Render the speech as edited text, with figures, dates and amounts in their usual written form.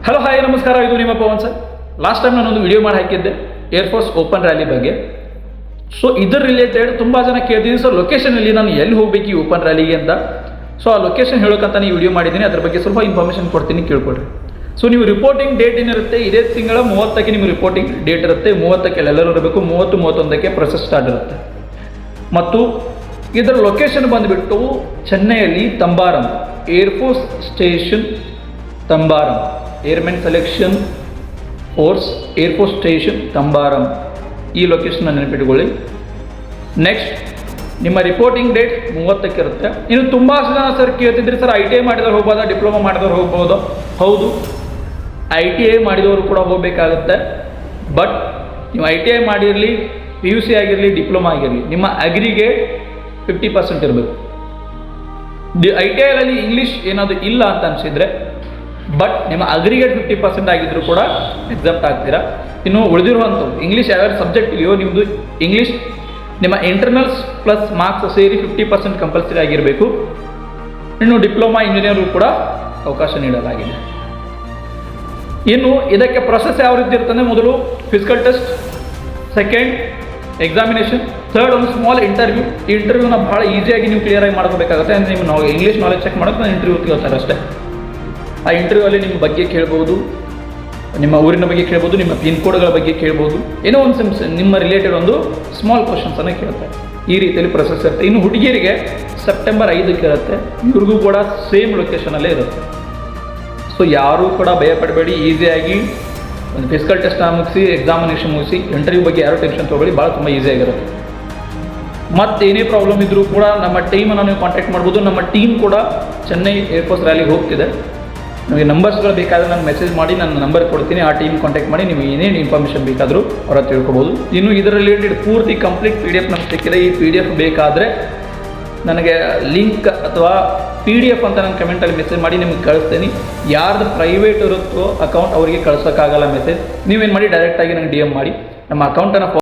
Hello hi ನಮಸ್ಕಾರ, ಇದು ನಿಮ್ಮ ಪವನ್ ಸರ್. ಲಾಸ್ಟ್ ಟೈಮ್ ನಾನೊಂದು ವಿಡಿಯೋ ಮಾಡಿ ಹಾಕಿದ್ದೆ ಏರ್ಫೋರ್ಸ್ ಓಪನ್ ರ್ಯಾಲಿ ಬಗ್ಗೆ. ಸೊ ಇದರ ರಿಲೇಟೆಡ್ ತುಂಬ ಜನ ಕೇಳ್ತಿದ್ದೀನಿ, ಸರ್ ಲೊಕೇಶನಲ್ಲಿ ನಾನು ಎಲ್ಲಿ ಹೋಗ್ಬೇಕು ಈ ಓಪನ್ ರ್ಯಾಲಿಗೆ ಅಂತ. ಸೊ ಆ ಲೊಕೇಶನ್ ಹೇಳೋಕ್ಕಂತ ಈ ವಿಡಿಯೋ ಮಾಡಿದ್ದೀನಿ, ಅದ್ರ ಬಗ್ಗೆ ಸ್ವಲ್ಪ ಇನ್ಫಾರ್ಮೇಷನ್ ಕೊಡ್ತೀನಿ, ಕೇಳ್ಕೊಳ್ರಿ. ಸೊ ನೀವು ರಿಪೋರ್ಟಿಂಗ್ ಡೇಟ್ ಏನಿರುತ್ತೆ, ಇದೇ ತಿಂಗಳ 30ಕ್ಕೆ ನಿಮ್ಮ ರಿಪೋರ್ಟಿಂಗ್ ಡೇಟ್ ಇರುತ್ತೆ. 30ಕ್ಕೆ ಎಲ್ಲರೂ ಇರಬೇಕು, 30-31ಕ್ಕೆ ಪ್ರೊಸೆಸ್ ಸ್ಟಾರ್ಟ್ ಇರುತ್ತೆ. ಮತ್ತು ಇದರ ಲೊಕೇಶನ್ ಬಂದುಬಿಟ್ಟು ಚೆನ್ನೈಯಲ್ಲಿ Tambaram air force station, Tambaram airmen selection force air force station Tambaram, ಈ ಲೊಕೇಶನ್ನ ನೆನಪಿಟ್ಕೊಳ್ಳಿ. ನೆಕ್ಸ್ಟ್ ನಿಮ್ಮ ರಿಪೋರ್ಟಿಂಗ್ ಡೇಟ್ 30ಕ್ಕೆ ಇರುತ್ತೆ. ಇನ್ನು ತುಂಬ ಜನ ಸರ್ ಕೇಳ್ತಿದ್ರಿ, ಸರ್ ITI ಮಾಡಿದವ್ರು ಹೋಗ್ಬೋದಾ, ಡಿಪ್ಲೊಮಾ ಮಾಡಿದವ್ರು ಹೋಗ್ಬೋದು? ಹೌದು, ITI ಮಾಡಿದವರು ಕೂಡ ಹೋಗಬೇಕಾಗುತ್ತೆ. ಬಟ್ ನೀವು ITI ಮಾಡಿರಲಿ, PUC ಆಗಿರಲಿ, ಡಿಪ್ಲೊಮಾ ಆಗಿರಲಿ, ನಿಮ್ಮ ಅಗ್ರಿಗೇಟ್ 50% ಇರಬೇಕು. ITIಯಲ್ಲಿ ಇಂಗ್ಲೀಷ್ ಏನಾದರೂ ಇಲ್ಲ ಅಂತ ಅನಿಸಿದರೆ, ಬಟ್ ನಿಮ್ಮ ಅಗ್ರಿಗೇಟ್ 50% ಆಗಿದ್ದರೂ ಕೂಡ ಎಕ್ಸೆಪ್ಟ್ ಆಗ್ತೀರಾ. ಇನ್ನು ಉಳಿದಿರುವಂಥವು ಇಂಗ್ಲೀಷ್ ಯಾವ್ಯಾವ ಸಬ್ಜೆಕ್ಟ್ ಇದೆಯೋ ನಿಮ್ಮದು ಇಂಗ್ಲೀಷ್, ನಿಮ್ಮ ಇಂಟರ್ನಲ್ಸ್ ಪ್ಲಸ್ ಮಾರ್ಕ್ಸ್ ಸೇರಿ 50% ಕಂಪಲ್ಸರಿ ಆಗಿರಬೇಕು. ಇನ್ನು ಡಿಪ್ಲೊಮಾ ಇಂಜಿನಿಯರ್ಗೂ ಕೂಡ ಅವಕಾಶ ನೀಡಲಾಗಿದೆ. ಇನ್ನು ಇದಕ್ಕೆ ಪ್ರೊಸೆಸ್ ಯಾವ ರೀತಿ ಇರ್ತದೆ, ಮೊದಲು physical test, second examination, third ಒಂದು ಸ್ಮಾಲ್ ಇಂಟರ್ವ್ಯೂ. ಈ ಇಂಟರ್ವ್ಯೂನ ಭಾಳ ಈಸಿಯಾಗಿ ನೀವು ಕ್ಲಿಯರಾಗಿ ಮಾಡ್ಕೋಬೇಕಾಗುತ್ತೆ. ಅಂದರೆ ನಿಮ್ಮ ಇಂಗ್ಲೀಷ್ ನಾಲೆಜ್ ಚೆಕ್ ಮಾಡೋದು ನಾನು ಇಂಟರ್ವ್ಯೂ ಕೇಳ್ತಾರೆ ಅಷ್ಟೇ. ಆ ಇಂಟರ್ವ್ಯೂಲ್ಲಿ ನಿಮ್ಮ ಬಗ್ಗೆ ಕೇಳ್ಬೋದು, ನಿಮ್ಮ ಊರಿನ ಬಗ್ಗೆ ಕೇಳ್ಬೋದು, ನಿಮ್ಮ ಪಿನ್ ಕೋಡ್ಗಳ ಬಗ್ಗೆ ಕೇಳ್ಬೋದು, ಏನೋ ಒಂದು ನಿಮ್ಮ ರಿಲೇಟೆಡ್ ಒಂದು ಸ್ಮಾಲ್ ಕ್ವಶನ್ಸನ್ನು ಕೇಳ್ತಾರೆ. ಈ ರೀತಿಯಲ್ಲಿ ಪ್ರೊಸೆಸ್ ಇರುತ್ತೆ. ಇನ್ನು ಹುಡುಗಿಯರಿಗೆ ಸೆಪ್ಟೆಂಬರ್ 5ಕ್ಕೆ ಇರುತ್ತೆ, ಇವ್ರಿಗೂ ಕೂಡ ಸೇಮ್ ಲೊಕೇಶನಲ್ಲೇ ಇರುತ್ತೆ. ಸೊ ಯಾರೂ ಕೂಡ ಭಯಪಡಬೇಡಿ, ಈಸಿಯಾಗಿ ಒಂದು ಫಿಸಿಕಲ್ ಟೆಸ್ಟ್ನ ಮುಗಿಸಿ, ಎಕ್ಸಾಮಿನೇಷನ್ ಮುಗಿಸಿ, ಇಂಟರ್ವ್ಯೂ ಬಗ್ಗೆ ಯಾರೂ ಟೆನ್ಷನ್ ತೊಗೊಳ್ಳಿ, ಭಾಳ ತುಂಬ ಈಸಿಯಾಗಿರುತ್ತೆ. ಮತ್ತು ಏನೇ ಪ್ರಾಬ್ಲಮ್ ಇದ್ದರೂ ಕೂಡ ನಮ್ಮ ಟೀಮನ್ನು ನೀವು ಕಾಂಟ್ಯಾಕ್ಟ್ ಮಾಡ್ಬೋದು. ನಮ್ಮ ಟೀಮ್ ಕೂಡ ಚೆನ್ನೈ ಏರ್ಫೋರ್ಸ್ ರ್ಯಾಲಿಗೆ ಹೋಗ್ತಿದೆ. ನಿಮಗೆ ನಂಬರ್ಸ್ಗಳು ಬೇಕಾದರೆ ನಾನು ಮೆಸೇಜ್ ಮಾಡಿ, ನನ್ನ ನಂಬರ್ ಕೊಡ್ತೀನಿ, ಆ ಟೀಮ್ ಕಾಂಟ್ಯಾಕ್ಟ್ ಮಾಡಿ ನೀವು ಏನೇನು ಇನ್ಫಾರ್ಮೇಷನ್ ಬೇಕಾದರೂ ಅವರ ತಿಳ್ಕೊಬೋದು. ಇನ್ನು ಇದರ ರಿಲೇಟೆಡ್ ಪೂರ್ತಿ ಕಂಪ್ಲೀಟ್ PDF ನಮ್ಗೆ ಸಿಕ್ಕಿದೆ. ಈ PDF ಬೇಕಾದರೆ ನನಗೆ ಲಿಂಕ್ ಅಥವಾ PDF ಅಂತ ನಾನು ಕಮೆಂಟಲ್ಲಿ ಮೆಸೇಜ್ ಮಾಡಿ ನಿಮ್ಗೆ ಕಳಿಸ್ತೀನಿ. ಯಾರ್ದು ಪ್ರೈವೇಟ್ ಇರುತ್ತೋ ಅಕೌಂಟ್ ಅವರಿಗೆ ಕಳ್ಸೋಕ್ಕಾಗಲ್ಲ ಮೆಸೇಜ್. ನೀವೇನು ಮಾಡಿ, ಡೈರೆಕ್ಟಾಗಿ ನನಗೆ DM ಮಾಡಿ. ನಮ್ಮ ಅಕೌಂಟನ್ನು